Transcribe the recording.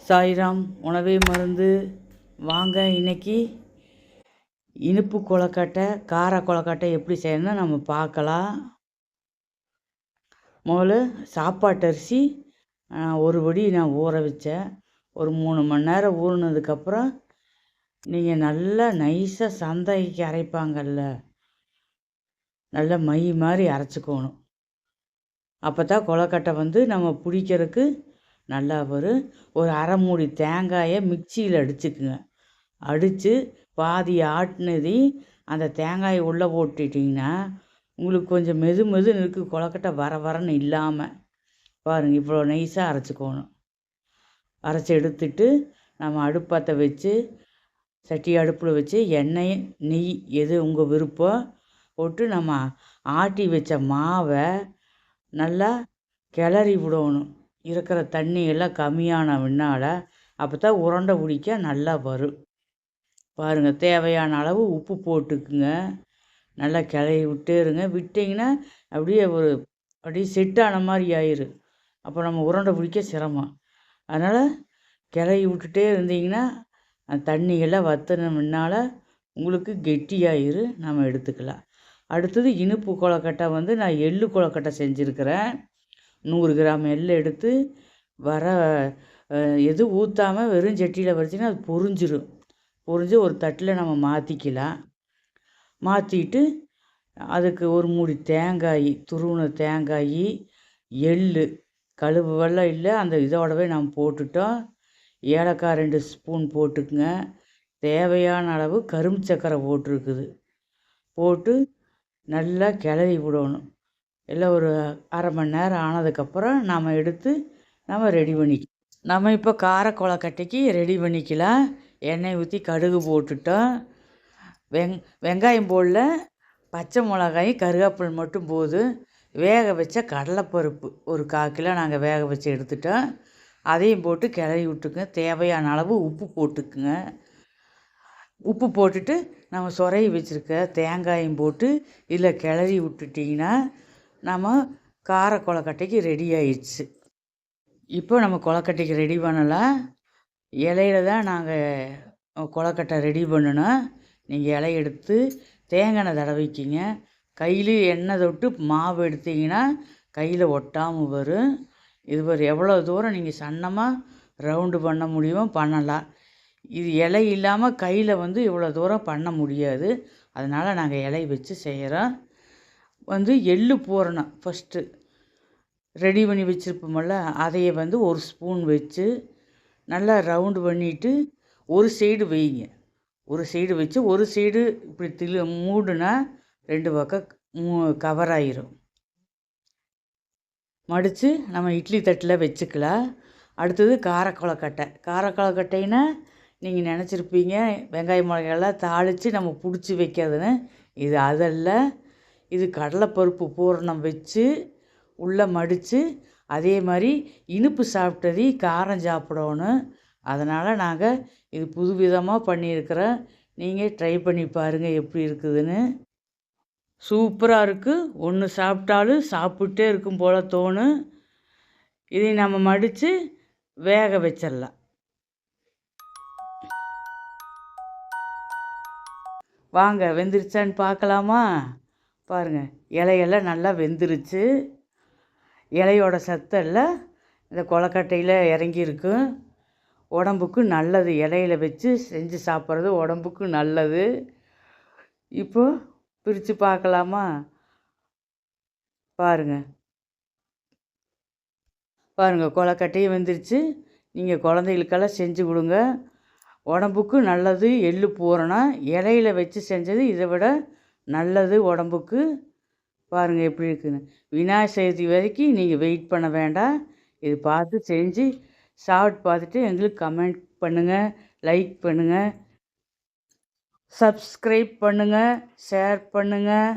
சாய்ராம் உணவே மருந்து. வாங்க இன்னைக்கு இனிப்பு கொழுக்கட்டை கார கொழுக்கட்டை எப்படி செய்யணும்னு நம்ம பார்க்கலாம். முதல்ல சாப்பாட்டு அரிசி ஒரு படி நான் ஊற வச்சேன். ஒரு 3 மணி நேரம் ஊறினதுக்கப்புறம் நீங்கள் நல்லா நைஸாக சந்தைக்கு அரைப்பாங்கல்ல, நல்லா மை மாதிரி அரைச்சிக்கணும். அப்போ தான் கொழுக்கட்டை நம்ம பிடிக்கிறதுக்கு நல்லா வரும். ஒரு அரை மூடி தேங்காயை மிக்சியில் அடிச்சுக்குங்க. அடித்து பாதி ஆட்டினதையும் அந்த தேங்காயை உள்ளே போட்டுட்டிங்கன்னா உங்களுக்கு கொஞ்சம் மெதுன்னு இருக்குது. கொழுக்கட்டை வரன்னு இல்லாமல் பாருங்கள், இவ்வளோ நைஸாக அரைச்சிக்கணும். அரைச்சி எடுத்துட்டு நம்ம அடுப்பத்தை வச்சு சட்டி அடுப்பில் வச்சு எண்ணெய் நெய் எது உங்கள் விருப்பம் போட்டு நம்ம ஆட்டி வச்ச மாவை நல்லா கிளறி விடணும். இருக்கிற தண்ணி எல்லாம் கம்மியான பின்னால் அப்போ தான் உருண்டை பிடிக்க நல்லா வரும். பாருங்கள், தேவையான அளவு உப்பு போட்டுக்குங்க. நல்லா கிளறி விட்டே இருங்க. விட்டிங்கன்னா அப்படியே செட்டான மாதிரி ஆயிரும். அப்போ நம்ம உருண்டை பிடிக்க சிரமம். அதனால் கிளறி விட்டுட்டே இருந்தீங்கன்னா அந்த தண்ணியெல்லாம் வற்றின முன்னால் உங்களுக்கு கெட்டியாயிரும். நம்ம எடுத்துக்கலாம். அடுத்தது இனிப்பு கொழுக்கட்டை நான் எள்ளு கொழுக்கட்டை செஞ்சுருக்கிறேன். 100 கிராம் எள்ளு எடுத்து எதுவும் ஊற்றாமல் வெறும் சட்டியில் வச்சிங்கன்னா அது பொரிஞ்சு ஒரு தட்டில் நம்ம மாற்றிக்கலாம். மாற்றிட்டு அதுக்கு ஒரு மூடி தேங்காய், துருவின தேங்காய், எள்ளு கழுவு வெல்லம் இல்லை, அந்த இதோடவே நம்ம போட்டுட்டோம். ஏலக்காய் 2 ஸ்பூன் போட்டுக்குங்க. தேவையான அளவு கரும்பு சர்க்கரை போட்டிருக்குது. போட்டு நல்லா கிளறி விடணும். எல்லாம் ஒரு அரை மணி நேரம் ஆனதுக்கப்புறம் நம்ம எடுத்து நம்ம ரெடி பண்ணிக்கலாம். நம்ம இப்போ கார கொழுக்கட்டைக்கு ரெடி பண்ணிக்கலாம். எண்ணெய் ஊற்றி கடுகு போட்டுட்டோம். வெங்காயம் போடல, பச்சை மிளகாய் கருவேப்பிலை மட்டும் போதும். வேக வச்ச கடலைப்பருப்பு ஒரு 1/4 கிலோ நாங்கள் வேக வச்சு எடுத்துட்டோம். அதையும் போட்டு கிளறி விட்டுக்குங்க. தேவையான அளவு உப்பு போட்டுக்குங்க. உப்பு போட்டுட்டு நம்ம சொரையை வச்சுருக்க தேங்காயும் போட்டு இதில் கிளறி விட்டுட்டிங்கன்னா நம்ம கார கொழுக்கட்டைக்கு ரெடி ஆயிடுச்சு. இப்போ நம்ம கொழுக்கட்டைக்கு ரெடி பண்ணலாம். இலையில தான் நாங்கள் கொழுக்கட்டை ரெடி பண்ணணும். நீங்கள் இலை எடுத்து தேங்காய் தடவிக்கிங்க. கையில் எண்ணெய் தொட்டு மாவு எடுத்திங்கன்னா கையில் ஒட்டாமல் வரும். இது எவ்வளோ தூரம் நீங்கள் சன்னமாக ரவுண்டு பண்ண முடியுமோ பண்ணலாம். இது இலை இல்லாமல் கையில் இவ்வளோ தூரம் பண்ண முடியாது. அதனால் நாங்கள் இலை வச்சு செய்கிறோம். எள்ளு பூரணம் ஃபஸ்ட்டு ரெடி பண்ணி வச்சுருப்போமல்ல, அதையே 1 ஸ்பூன் வச்சு நல்லா ரவுண்டு பண்ணிவிட்டு ஒரு சைடு வைங்க. ஒரு சைடு வச்சு ஒரு சைடு இப்படி மூடுனா 2 பக்கம் கவர் ஆயிரும். மடித்து நம்ம இட்லி தட்டில் வச்சுக்கலாம். அடுத்தது கார கொழுக்கட்டைன்னா நீங்கள் நினச்சிருப்பீங்க வெங்காய மிளகாயெல்லாம் தாளித்து நம்ம பிடிச்சி வைக்கிறதுன்னு. இது அதல்ல. இது கடலைப்பருப்பு பூரணம் வச்சு உள்ளே மடித்து அதே மாதிரி இனிப்பு சாப்பிட்டது காரம் சாப்பிடணும். அதனால் நாங்கள் இது புதுவிதமாக பண்ணியிருக்கிறோம். நீங்கள் ட்ரை பண்ணி பாருங்கள் எப்படி இருக்குதுன்னு. சூப்பராக இருக்குது. ஒன்று சாப்பிட்டாலும் சாப்பிட்டே இருக்கும் போல் தோணும். இதை நம்ம மடித்து வேக வச்சிடலாம். வாங்க, வெந்துருச்சான்னு பார்க்கலாமா? பாருங்கள், இலையெல்லாம் நல்லா வெந்துருச்சு. இலையோட சத்தெல்லாம் இந்த கொழுக்கட்டையில் இறங்கியிருக்கும். உடம்புக்கு நல்லது. இலையில் வச்சு செஞ்சு சாப்பிட்றது உடம்புக்கு நல்லது. இப்போ பிரித்து பார்க்கலாமா? பாருங்கள் கொழுக்கட்டையும் வெந்துருச்சு. நீங்கள் குழந்தைகளுக்கெல்லாம் செஞ்சு கொடுங்க. உடம்புக்கு நல்லது. எள்ளு பூரணம் இலையில் வச்சு செஞ்சது இதை விட நல்லது உடம்புக்கு. பாருங்கள் எப்படி இருக்குன்னு. விநாயகர் சதுர்த்தி வரைக்கும் நீங்கள் வெயிட் பண்ண வேண்டாம். இது பார்த்து செஞ்சு சாப்பிட்டு பார்த்துட்டு எங்களுக்கு கமெண்ட் பண்ணுங்கள், லைக் பண்ணுங்கள், சப்ஸ்கிரைப் பண்ணுங்கள், ஷேர் பண்ணுங்கள்.